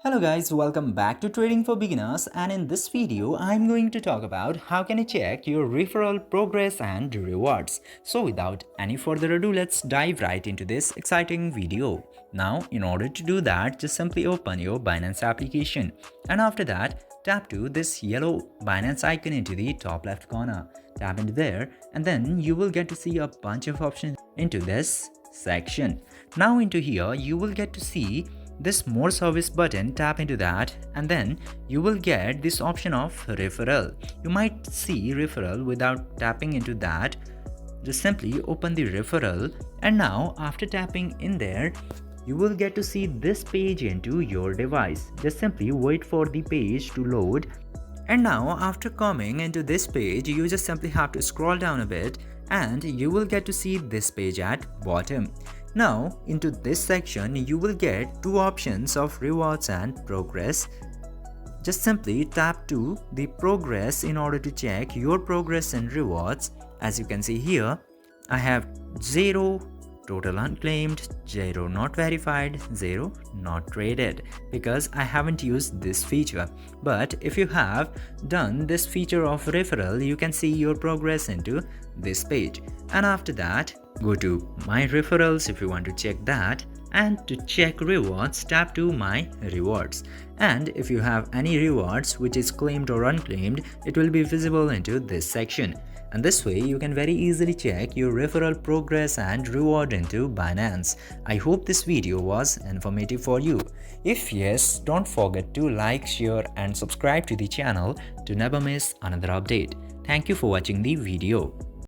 Hello guys, welcome back to Trading for Beginners, and in this video I'm going to talk about how can you check your referral progress and rewards. So without any further ado, let's dive right into this exciting video. Now in order to do that, just simply open your Binance application, and after that tap to this yellow Binance icon into the top left corner. Tap into there and then you will get to see a bunch of options into this section. Now into here you will get to see this more service button. Tap into that and then you will get this option of referral. You might see referral without tapping into that. Just simply open the referral, and now after tapping in there you will get to see this page into your device. Just simply wait for the page to load, and now after coming into this page you just simply have to scroll down a bit and you will get to see this page at bottom. Now into this section you will get two options of rewards and progress. Just simply tap to the progress in order to check your progress and rewards. As you can see here, I have 0 total unclaimed, 0 not verified, 0 not traded, because I haven't used this feature. But if you have done this feature of referral, you can see your progress into this page. And after that, go to my referrals if you want to check that, and to check rewards tap to my rewards. And if you have any rewards which is claimed or unclaimed, it will be visible into this section. And this way you can very easily check your referral progress and reward into Binance. I hope this video was informative for you. If yes, don't forget to like, share and subscribe to the channel to never miss another update. Thank you for watching the video.